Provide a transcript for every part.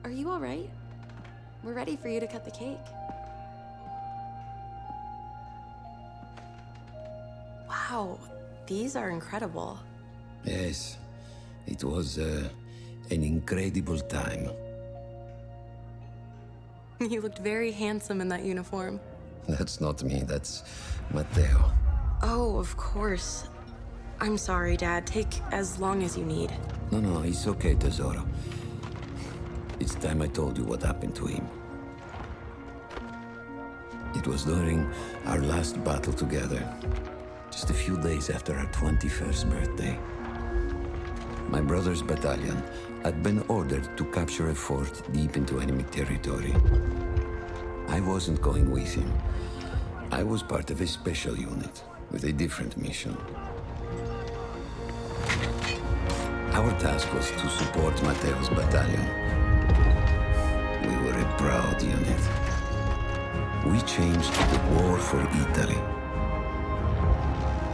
Are you all right? We're ready for you to cut the cake. Wow, these are incredible. Yes, it was an incredible time. You looked very handsome in that uniform. That's not me, that's Matteo. Oh, of course. I'm sorry, Dad. Take as long as you need. No, it's okay, Tesoro. It's time I told you what happened to him. It was during our last battle together, just a few days after our 21st birthday. My brother's battalion had been ordered to capture a fort deep into enemy territory. I wasn't going with him. I was part of a special unit with a different mission. Our task was to support Matteo's battalion. We were a proud unit. We changed the war for Italy.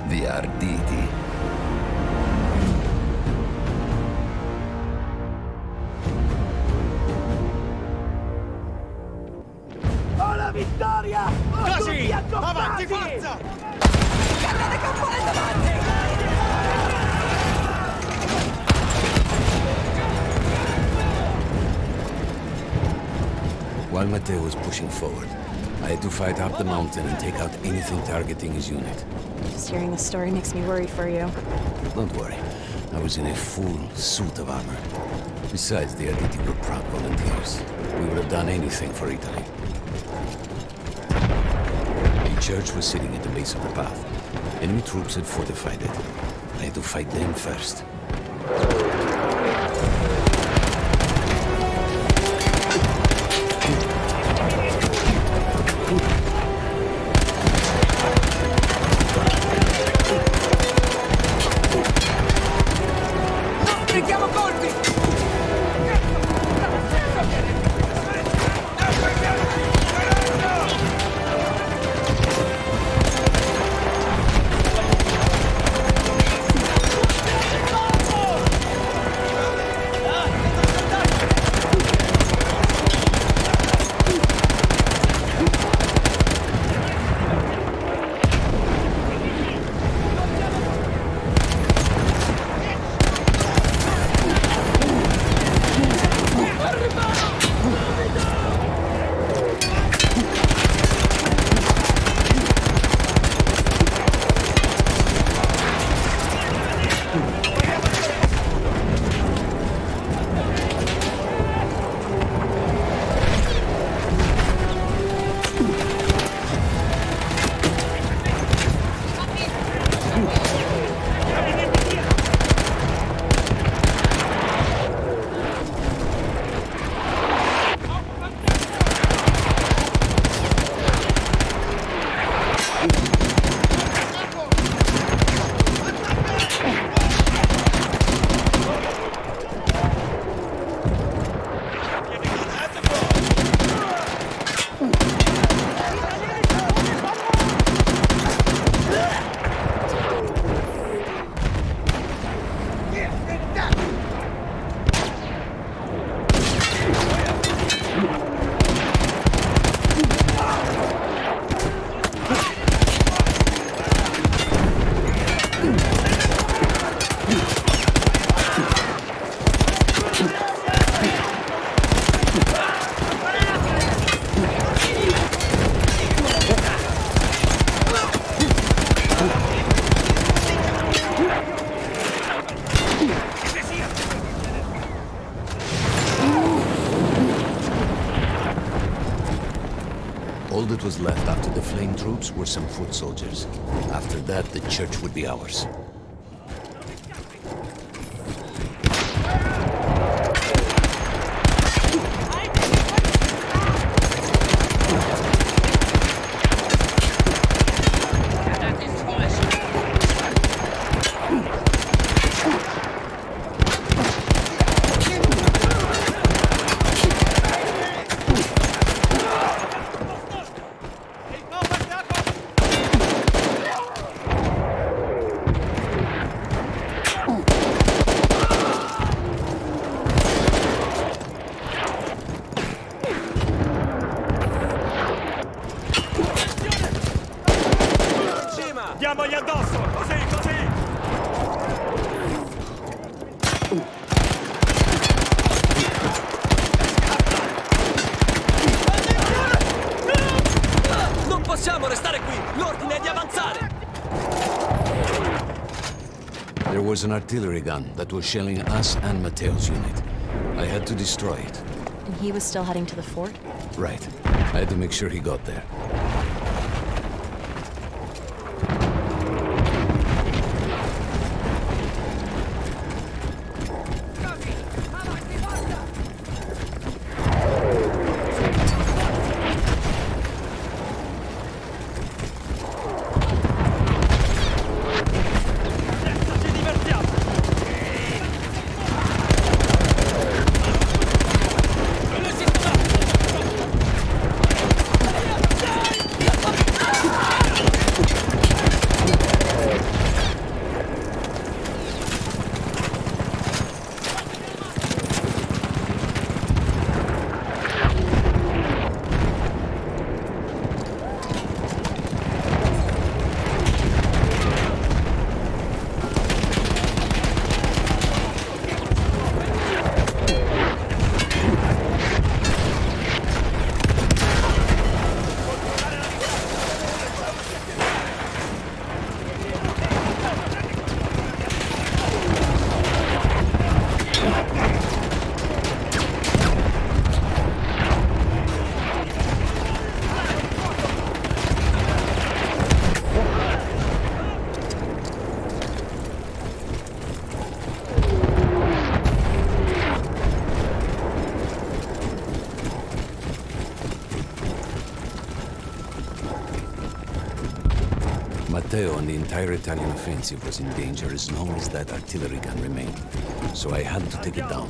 The Arditi. Ho la vittoria! Ho Così! tutti accoppati! Avanti, forza! Cannone campane davanti! While Matteo was pushing forward, I had to fight up the mountain and take out anything targeting his unit. Just hearing the story makes me worry for you. Don't worry, I was in a full suit of armor. Besides, the Arditi were proud volunteers. We would have done anything for Italy. The church was sitting at the base of the path. Enemy troops had fortified it. I had to fight them first. Prendiamo colpi! All that was left after the flame troops were some foot soldiers. After that, the church would be ours. possiamo restare qui! L'ordine è di avanzare! There was an artillery gun that was shelling us and Matteo's unit. I had to destroy it. And he was still heading to the fort? Right. I had to make sure he got there. Ci divertiamo! Matteo and the entire Italian offensive was in danger as long as that artillery gun remained. So I had to take it down.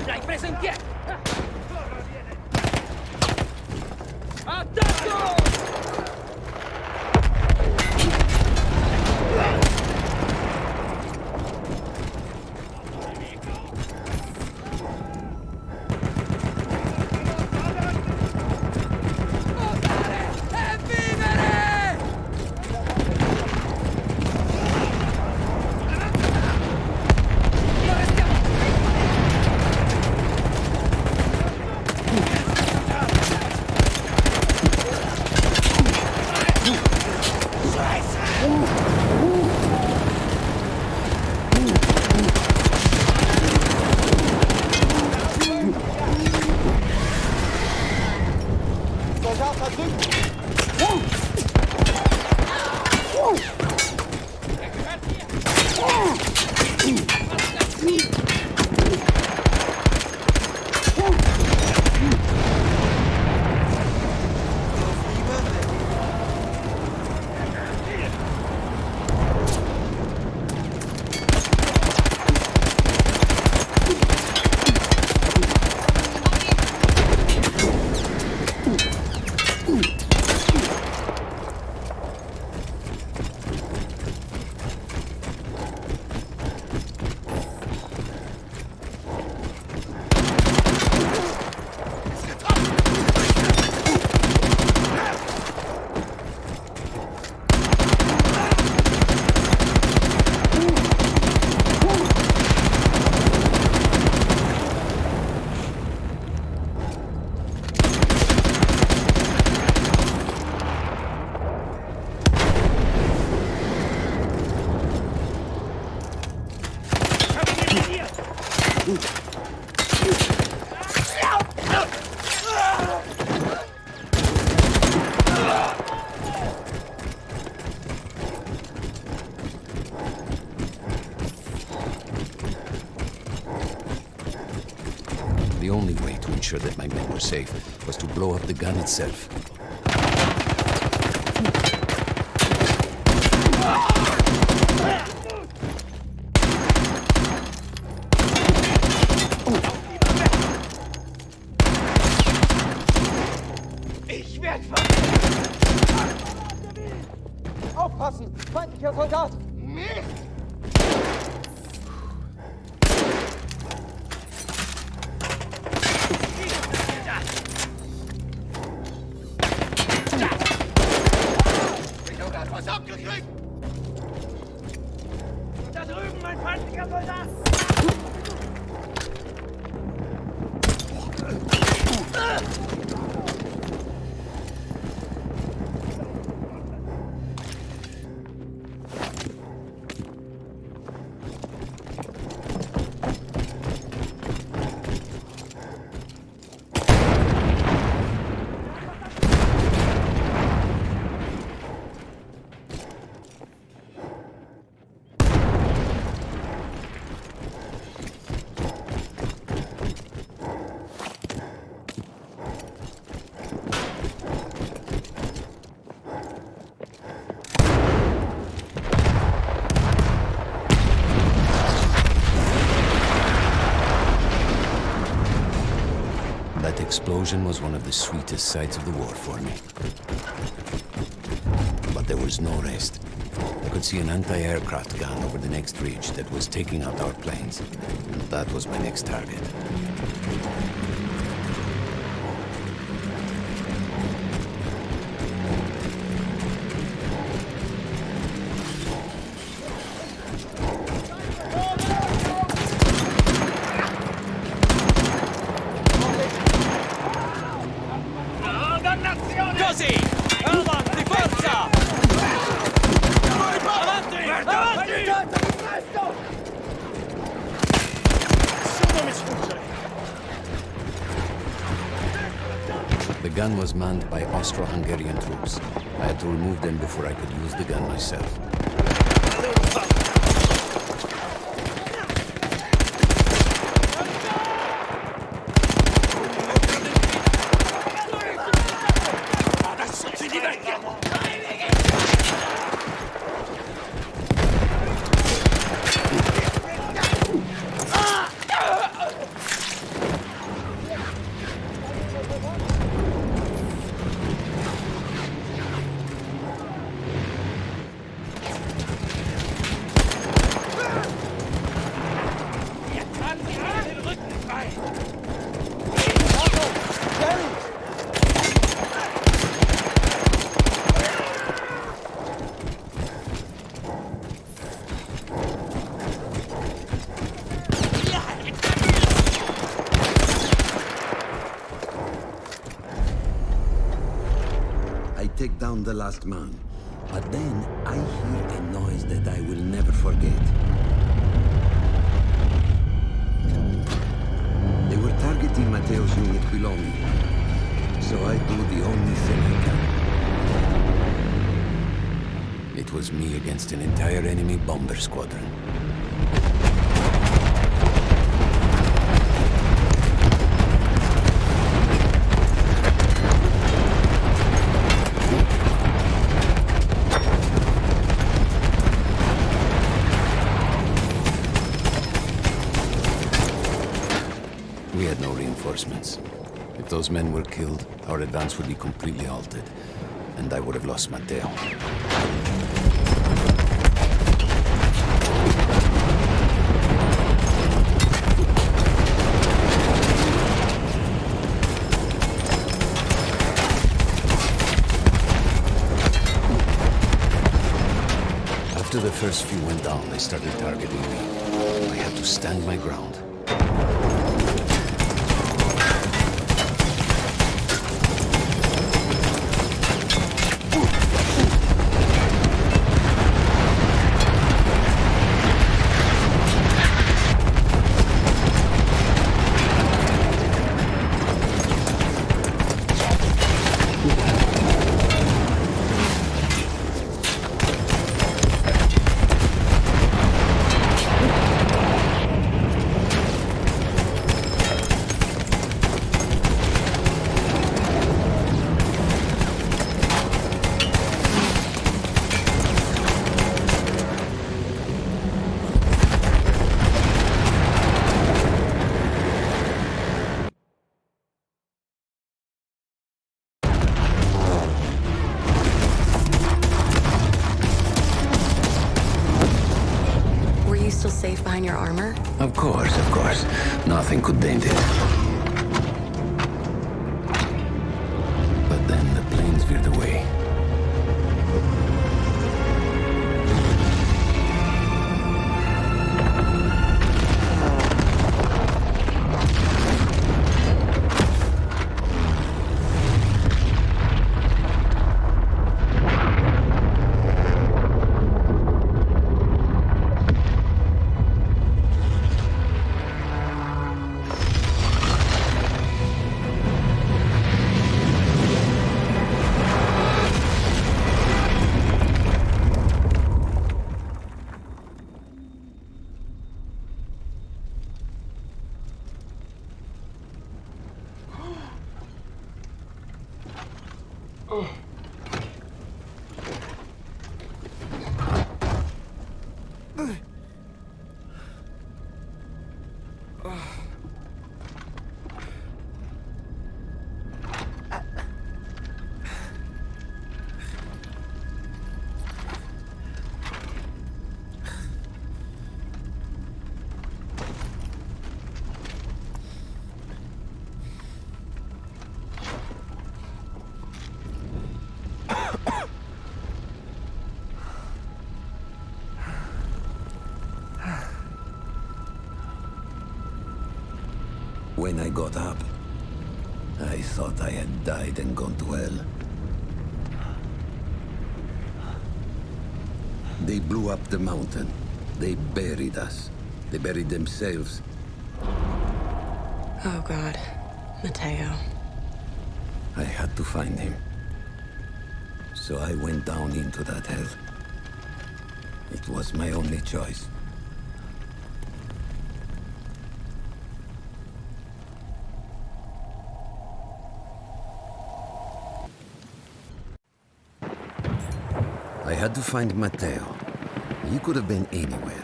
L'hai preso in piedi! Attacco! E vivere! were safe was to blow up the gun itself. Ich werde Aufpassen! Feindlicher Soldat! Mist! Was abgekriegt! Da drüben, mein feindlicher Soldat! That explosion was one of the sweetest sights of the war for me. But there was no rest. I could see an anti-aircraft gun over the next ridge that was taking out our planes. And that was my next target. Così! Avanti, forza! Avanti! Avanti! The gun was manned by Austro-Hungarian troops. I had to remove them before I could use the gun myself. I take down the last man, but then I hear a noise that I will never forget. They were targeting Matteo's unit below me, so I do the only thing I can. It was me against an entire enemy bomber squadron. We had no reinforcements. If those men were killed, our advance would be completely halted, and I would have lost Matteo. After the first few went down, they started targeting me. I had to stand my ground. find your armor? Of course, of course. Nothing could dent it. But then the planes veered away. When I got up, I thought I had died and gone to hell. They blew up the mountain. They buried us. They buried themselves. Oh, God. Mateo. I had to find him. So I went down into that hell. It was my only choice. I had to find Mateo. He could have been anywhere.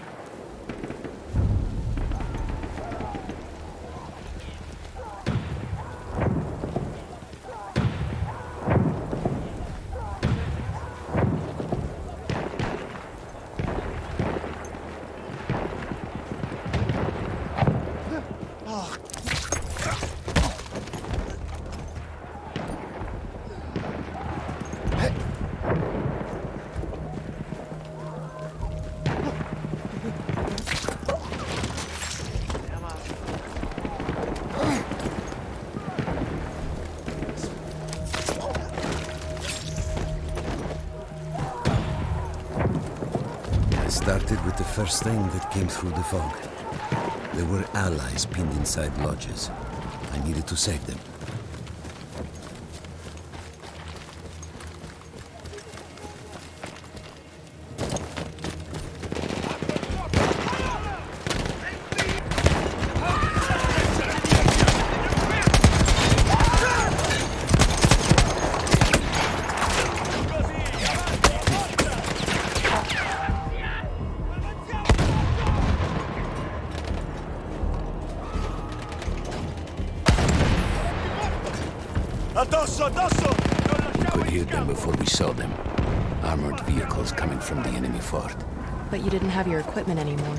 Started with the first thing that came through the fog. There were allies pinned inside lodges. I needed to save them. Addosso, addosso! We could hear them before we saw them. Armored vehicles coming from the enemy fort. But you didn't have your equipment anymore.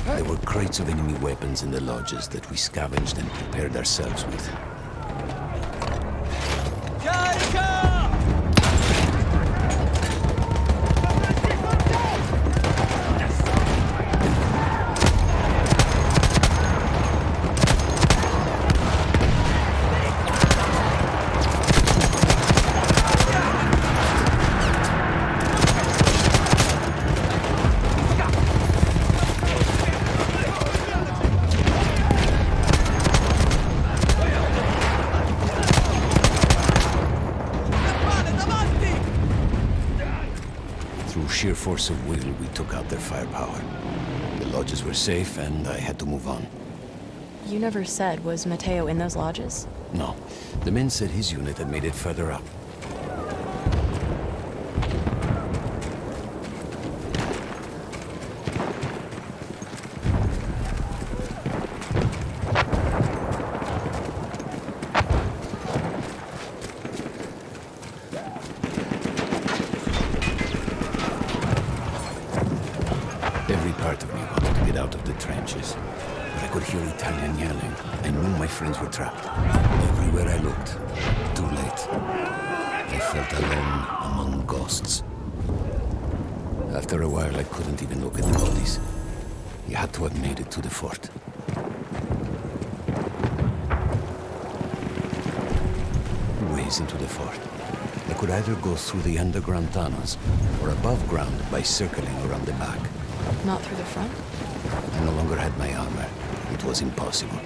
There were crates of enemy weapons in the lodges that we scavenged and prepared ourselves with. Carica! Through sheer force of will, we took out their firepower. The lodges were safe, and I had to move on. You never said, was Mateo in those lodges? No. The men said his unit had made it further up. Every part of me wanted to get out of the trenches. But I could hear Italian yelling. I knew my friends were trapped. Everywhere I looked, too late. I felt alone among ghosts. After a while, I couldn't even look at the bodies. You had to have made it to the fort. Ways into the fort. I could either go through the underground tunnels, or above ground by circling around the back. Not through the front? I no longer had my armor. It was impossible.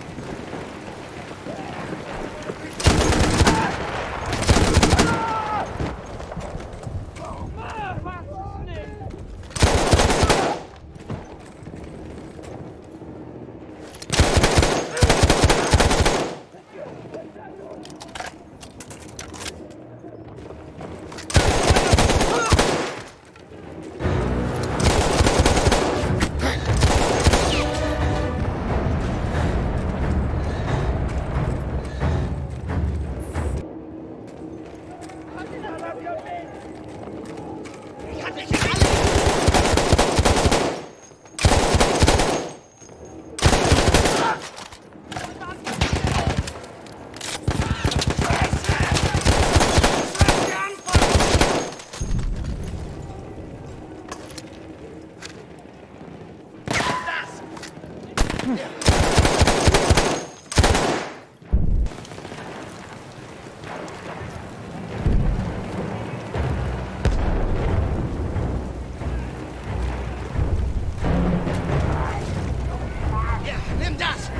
Nimm das!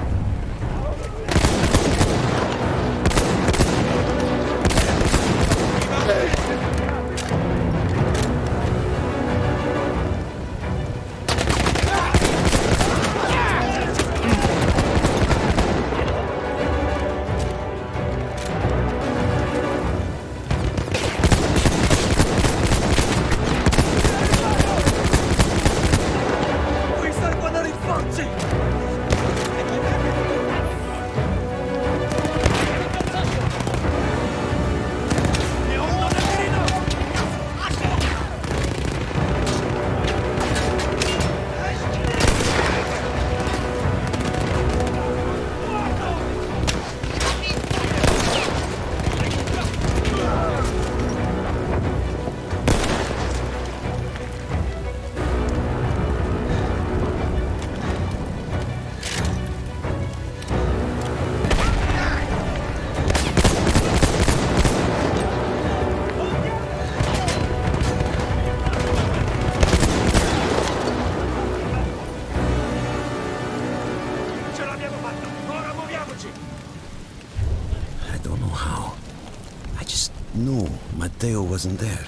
Puoi star guardando in forze! Ce l'abbiamo fatta! Ora muoviamoci! I don't know how. I just knew Matteo wasn't there.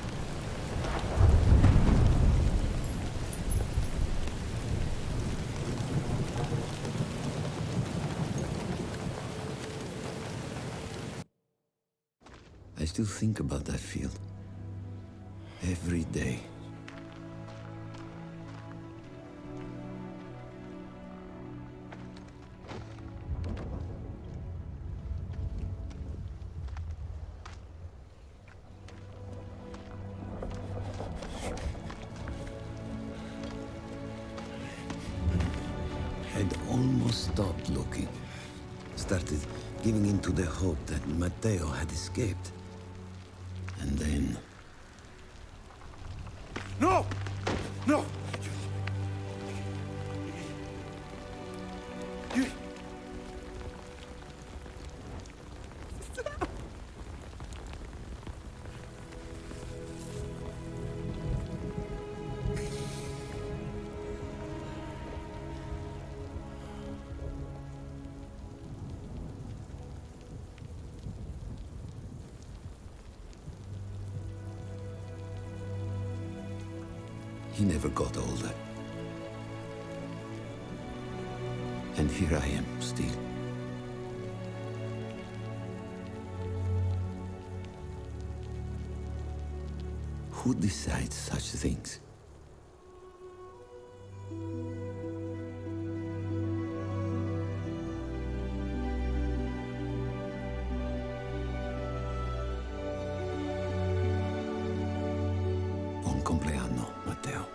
I still think about that field. Every day. I'd almost stopped looking. Started giving in to the hope that Matteo had escaped. And then... No! No! He never got older. And here I am, still. Who decides such things? Buon compleanno, Matteo.